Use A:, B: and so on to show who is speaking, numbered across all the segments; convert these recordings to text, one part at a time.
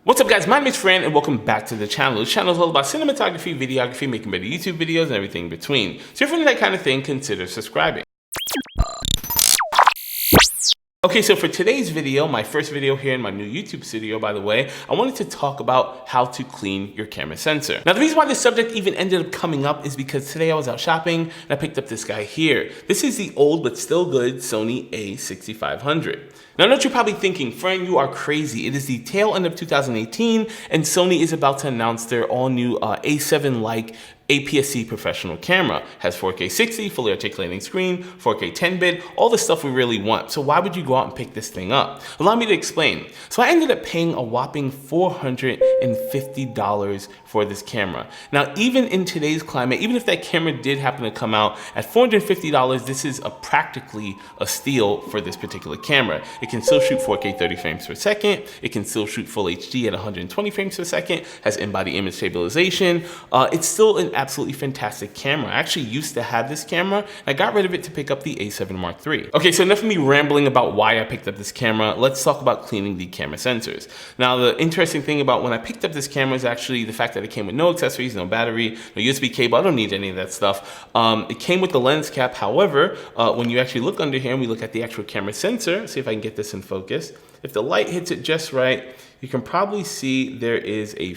A: What's up guys, my name is Fran and welcome back to the channel. This channel is all about cinematography, videography, making better YouTube videos and everything in between. So if you're into that kind of thing, consider subscribing. Okay, so for today's video, my first video here in my new YouTube studio, by the way, I wanted to talk about how to clean your camera sensor. Now, the reason why this subject even ended up coming up is because today I was out shopping and I picked up this guy here. This is the old but still good Sony A6500. Now, I know what you're probably thinking, Fran, you are crazy. It is the tail end of 2018 and Sony is about to announce their all new A7-like APS-C professional camera. Has 4K 60, fully articulating screen, 4K 10-bit, all the stuff we really want. So why would you go out and pick this thing up? Allow me to explain. So I ended up paying a whopping $450 for this camera. Now, even in today's climate, even if that camera did happen to come out at $450, this is practically a steal for this particular camera. It can still shoot 4K 30 frames per second. It can still shoot full HD at 120 frames per second, has in-body image stabilization. It's still an absolutely fantastic camera. I actually used to have this camera and I got rid of it to pick up the A7 Mark III. Okay, so enough of me rambling about why I picked up this camera. Let's talk about cleaning the camera sensors. Now, the interesting thing about when I picked up this camera is actually the fact that it came with no accessories, no battery, no USB cable. I don't need any of that stuff. It came with the lens cap. However, when you actually look under here and we look at the actual camera sensor, see if I can get this in focus. If the light hits it just right, you can probably see there is a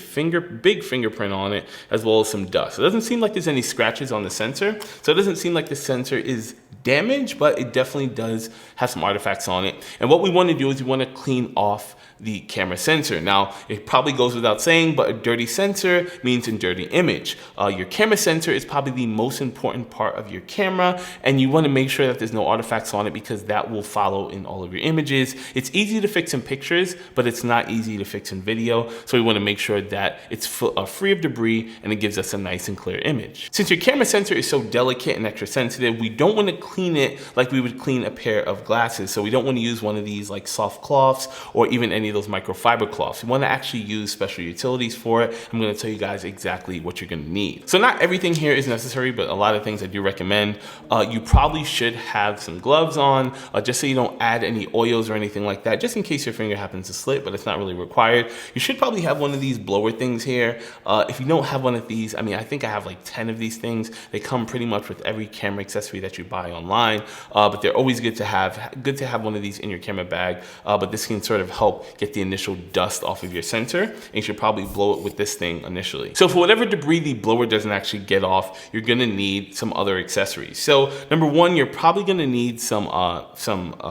A: big fingerprint on it, as well as some dust. It doesn't seem like there's any scratches on the sensor, so it doesn't seem like the sensor is damaged, but it definitely does have some artifacts on it. And what we want to do is we want to clean off the camera sensor. Now, it probably goes without saying, but a dirty sensor means a dirty image. Your camera sensor is probably the most important part of your camera, and you want to make sure that there's no artifacts on it because that will follow in all of your images. It's easy to fix in pictures, but it's not easy to fix in video, so we want to make sure that it's free of debris and it gives us a nice and clear image. Since your camera sensor is so delicate and extra sensitive, we don't want to clean it like we would clean a pair of glasses. So we don't want to use one of these like soft cloths or even any of those microfiber cloths. We want to actually use special utilities for it. I'm going to tell you guys exactly what you're going to need. So not everything here is necessary, but a lot of things I do recommend. You probably should have some gloves on, just so you don't add any oils or anything like that, just in case your finger happens to slip, but it's not really required. You should probably have one of these blower things here. If you don't have one of these, I mean, I think I have like 10 of these things. They come pretty much with every camera accessory that you buy online, but they're always good to have. Good to have one of these in your camera bag, but this can sort of help get the initial dust off of your sensor, and you should probably blow it with this thing initially. So for whatever debris the blower doesn't actually get off, you're gonna need some other accessories. So number one, you're probably gonna need some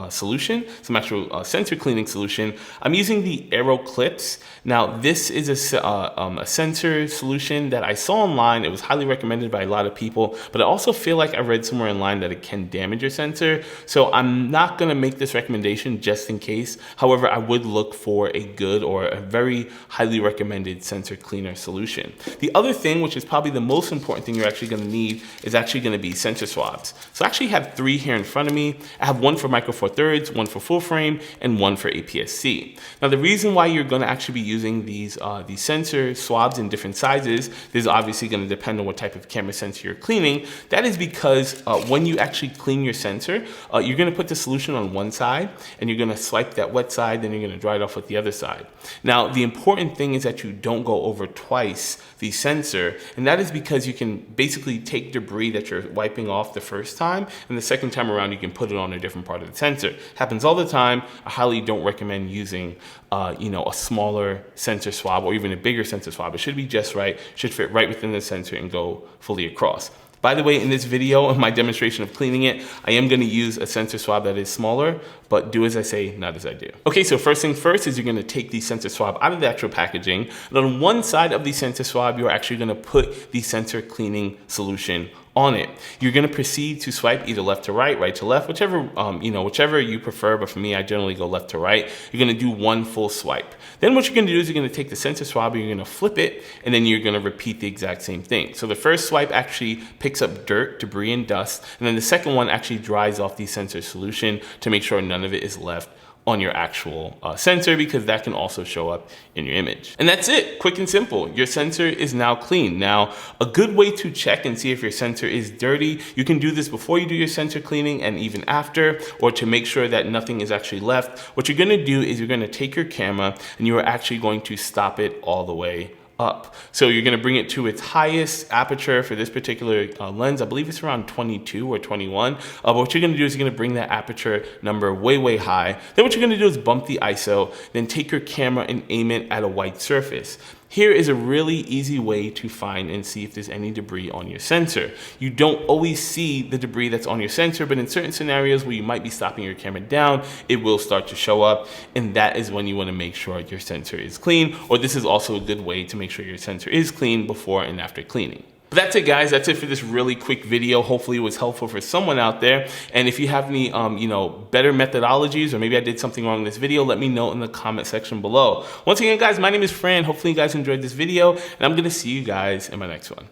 A: solution, some actual sensor cleaning solution. I'm using the Aero Clips. Now this is a sensor solution that I saw online. It was highly recommended by a lot of people, but I also feel like I read somewhere online that it can damage your sensor. So I'm not gonna make this recommendation just in case. However, I would look for a good or a very highly recommended sensor cleaner solution. The other thing, which is probably the most important thing you're actually gonna need, is actually gonna be sensor swabs. So I actually have 3 here in front of me. I have one for micro four thirds, one for full frame, and one for APS-C. Now the reason why you're gonna actually be using these sensor swabs in different sizes, this is obviously gonna depend on what type of camera sensor you're cleaning. That is because when you actually clean your sensor, you're gonna put the solution on one side, and you're gonna swipe that wet side, then you're gonna dry it off with the other side. Now, the important thing is that you don't go over twice the sensor, and that is because you can basically take debris that you're wiping off the first time, and the second time around you can put it on a different part of the sensor. Happens all the time. I highly don't recommend using a smaller sensor swab or even a bigger sensor swab. It should be just right, should fit right within the sensor and go fully across. By the way, in this video of my demonstration of cleaning it, I am going to use a sensor swab that is smaller, but do as I say, not as I do. Okay, so first thing first is you're going to take the sensor swab out of the actual packaging. And on one side of the sensor swab, you're actually going to put the sensor cleaning solution on it. You're going to proceed to swipe either left to right, right to left, whichever you prefer, but for me, I generally go left to right. You're going to do one full swipe. Then what you're going to do is you're going to take the sensor swab, you're going to flip it, and then you're going to repeat the exact same thing. So the first swipe actually picks up dirt, debris, and dust, and then the second one actually dries off the sensor solution to make sure none of it is left on your actual sensor, because that can also show up in your image. And that's it, quick and simple. Your sensor is now clean. Now, a good way to check and see if your sensor is dirty, you can do this before you do your sensor cleaning and even after, or to make sure that nothing is actually left. What you're gonna do is you're gonna take your camera and you are actually going to stop it all the way up. So you're gonna bring it to its highest aperture for this particular lens. I believe it's around 22 or 21. But what you're gonna do is you're gonna bring that aperture number way, way high. Then what you're gonna do is bump the ISO, then take your camera and aim it at a white surface. Here is a really easy way to find and see if there's any debris on your sensor. You don't always see the debris that's on your sensor, but in certain scenarios where you might be stopping your camera down, it will start to show up, and that is when you want to make sure your sensor is clean, or this is also a good way to make sure your sensor is clean before and after cleaning. But that's it, guys. That's it for this really quick video. Hopefully it was helpful for someone out there. And if you have any, better methodologies, or maybe I did something wrong in this video, let me know in the comment section below. Once again, guys, my name is Fran. Hopefully you guys enjoyed this video, and I'm going to see you guys in my next one.